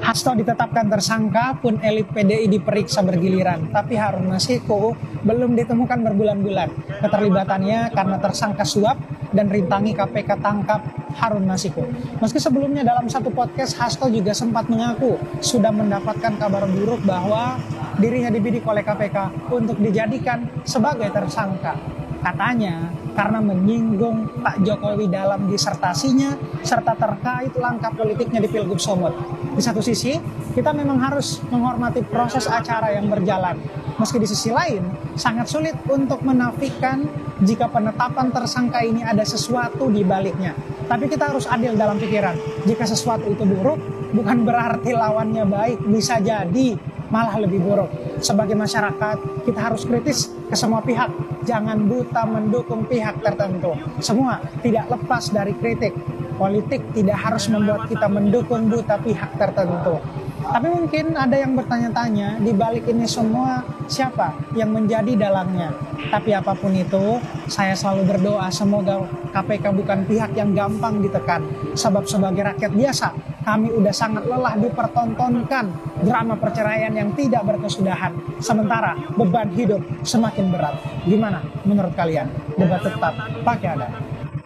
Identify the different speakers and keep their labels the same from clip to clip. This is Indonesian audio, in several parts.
Speaker 1: Hasto ditetapkan tersangka pun elit PDI diperiksa bergiliran, tapi Harun Masiku belum ditemukan berbulan-bulan. Keterlibatannya karena tersangka suap dan rintangi KPK tangkap Harun Masiku. Meski sebelumnya dalam satu podcast Hasto juga sempat mengaku sudah mendapatkan kabar buruk bahwa dirinya dibidik oleh KPK untuk dijadikan sebagai tersangka. Katanya karena menyinggung Pak Jokowi dalam disertasinya serta terkait langkah politiknya di Pilgub Sumut. Di satu sisi, kita memang harus menghormati proses acara yang berjalan. Meski di sisi lain, sangat sulit untuk menafikan jika penetapan tersangka ini ada sesuatu di baliknya. Tapi kita harus adil dalam pikiran. Jika sesuatu itu buruk, bukan berarti lawannya baik, bisa jadi malah lebih buruk. Sebagai masyarakat, kita harus kritis ke semua pihak. Jangan buta mendukung pihak tertentu. Semua tidak lepas dari kritik. Politik tidak harus membuat kita mendukung buta pihak tertentu. Tapi mungkin ada yang bertanya-tanya, di balik ini semua siapa yang menjadi dalangnya. Tapi apapun itu, saya selalu berdoa semoga KPK bukan pihak yang gampang ditekan. Sebab sebagai rakyat biasa, kami udah sangat lelah dipertontonkan drama perceraian yang tidak berkesudahan. Sementara beban hidup semakin berat. Gimana menurut kalian? Debat tetap pakai ada.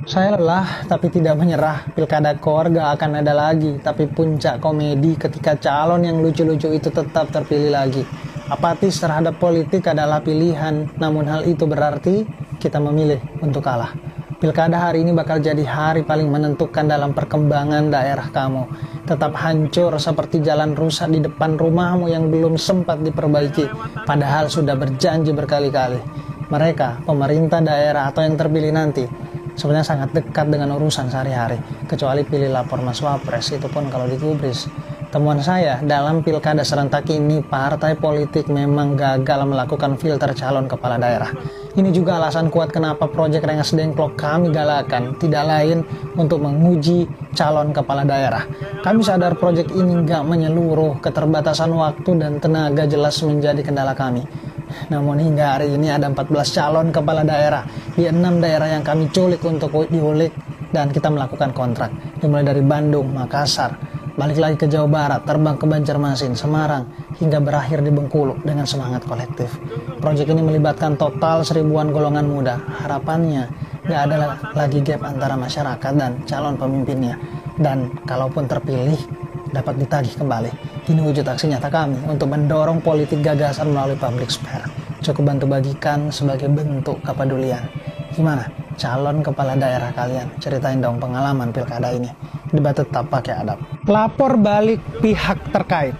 Speaker 1: Saya lelah tapi tidak menyerah. Pilkada Kor gak akan ada lagi. Tapi puncak komedi ketika calon yang lucu-lucu itu tetap terpilih lagi. Apatis terhadap politik adalah pilihan. Namun hal itu berarti kita memilih untuk kalah. Pilkada hari ini bakal jadi hari paling menentukan dalam perkembangan daerah kamu. Tetap hancur seperti jalan rusak di depan rumahmu yang belum sempat diperbaiki. Padahal sudah berjanji berkali-kali. Mereka, pemerintah daerah atau yang terpilih nanti, sebenarnya sangat dekat dengan urusan sehari-hari. Kecuali pilih lapor Mas Wapres, itu pun kalau digubris. Temuan saya, dalam pilkada serentak ini, partai politik memang gagal melakukan filter calon kepala daerah. Ini juga alasan kuat kenapa proyek Rengas Dengklok kami galakan, tidak lain untuk menguji calon kepala daerah. Kami sadar proyek ini nggak menyeluruh, keterbatasan waktu dan tenaga jelas menjadi kendala kami. Namun hingga hari ini ada 14 calon kepala daerah di 6 daerah yang kami culik untuk diulik dan kita melakukan kontrak. Dimulai dari Bandung, Makassar, balik lagi ke Jawa Barat, terbang ke Banjarmasin, Semarang, hingga berakhir di Bengkulu dengan semangat kolektif. Proyek ini melibatkan total 1000-an golongan muda. Harapannya nggak ada lagi gap antara masyarakat dan calon pemimpinnya. Dan kalaupun terpilih, dapat ditagih kembali. Ini wujud aksi nyata kami untuk mendorong politik gagasan melalui public spare. Cukup bantu bagikan sebagai bentuk kepedulian. Gimana calon kepala daerah kalian? Ceritain dong pengalaman pilkada ini. Debat tetap pakai adab. Lapor balik pihak terkait.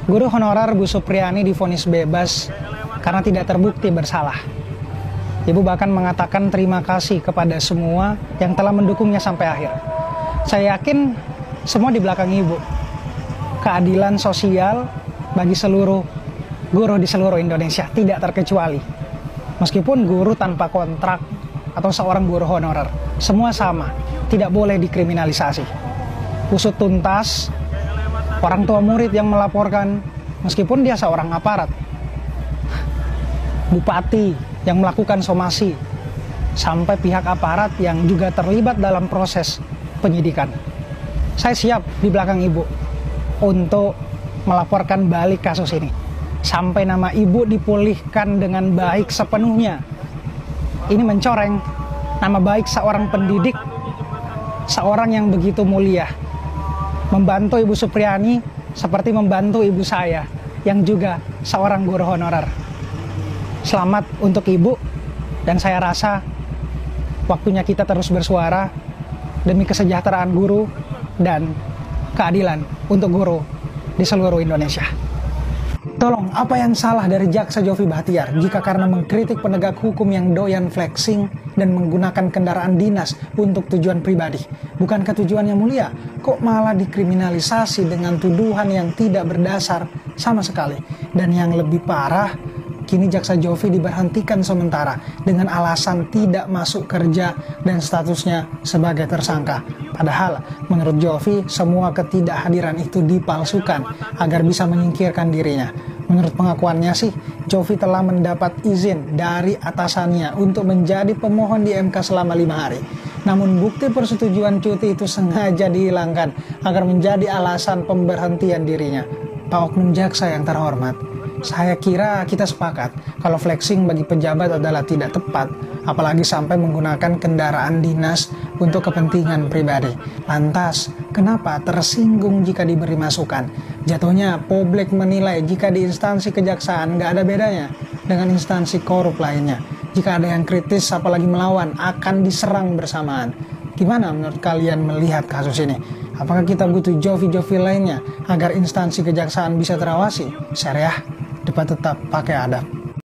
Speaker 1: Guru honorer Bu Supriani divonis bebas karena tidak terbukti bersalah. Ibu bahkan mengatakan terima kasih kepada semua yang telah mendukungnya sampai akhir. Saya yakin semua di belakang ibu. Keadilan sosial bagi seluruh guru di seluruh Indonesia, tidak terkecuali. Meskipun guru tanpa kontrak atau seorang guru honorer, semua sama, tidak boleh dikriminalisasi. Usut tuntas, orang tua murid yang melaporkan, meskipun dia seorang aparat. Bupati yang melakukan somasi, sampai pihak aparat yang juga terlibat dalam proses penyidikan. Saya siap di belakang ibu untuk melaporkan balik kasus ini sampai nama ibu dipulihkan dengan baik sepenuhnya. Ini mencoreng nama baik seorang pendidik, seorang yang begitu mulia. Membantu Ibu Supriani seperti membantu ibu saya yang juga seorang guru honorer. Selamat untuk ibu, dan saya rasa waktunya kita terus bersuara demi kesejahteraan guru dan keadilan untuk guru di seluruh Indonesia. Tolong, apa yang salah dari Jaksa Jovi Bahtiar jika karena mengkritik penegak hukum yang doyan flexing dan menggunakan kendaraan dinas untuk tujuan pribadi? Bukankah tujuannya mulia? Kok malah dikriminalisasi dengan tuduhan yang tidak berdasar sama sekali? Dan yang lebih parah, kini Jaksa Jovi diberhentikan sementara dengan alasan tidak masuk kerja dan statusnya sebagai tersangka. Padahal menurut Jovi semua ketidakhadiran itu dipalsukan agar bisa menyingkirkan dirinya. Menurut pengakuannya sih, Jovi telah mendapat izin dari atasannya untuk menjadi pemohon di MK selama 5 hari. Namun bukti persetujuan cuti itu sengaja dihilangkan agar menjadi alasan pemberhentian dirinya. Pak Oknum Jaksa yang terhormat, saya kira kita sepakat kalau flexing bagi pejabat adalah tidak tepat, apalagi sampai menggunakan kendaraan dinas untuk kepentingan pribadi. Lantas, kenapa tersinggung jika diberi masukan? Jatuhnya publik menilai jika di instansi kejaksaan nggak ada bedanya dengan instansi korup lainnya. Jika ada yang kritis apalagi melawan, akan diserang bersamaan. Gimana menurut kalian melihat kasus ini? Apakah kita butuh jovi-jovi lainnya agar instansi kejaksaan bisa terawasi? Syariah, dapat tetap pakai adab.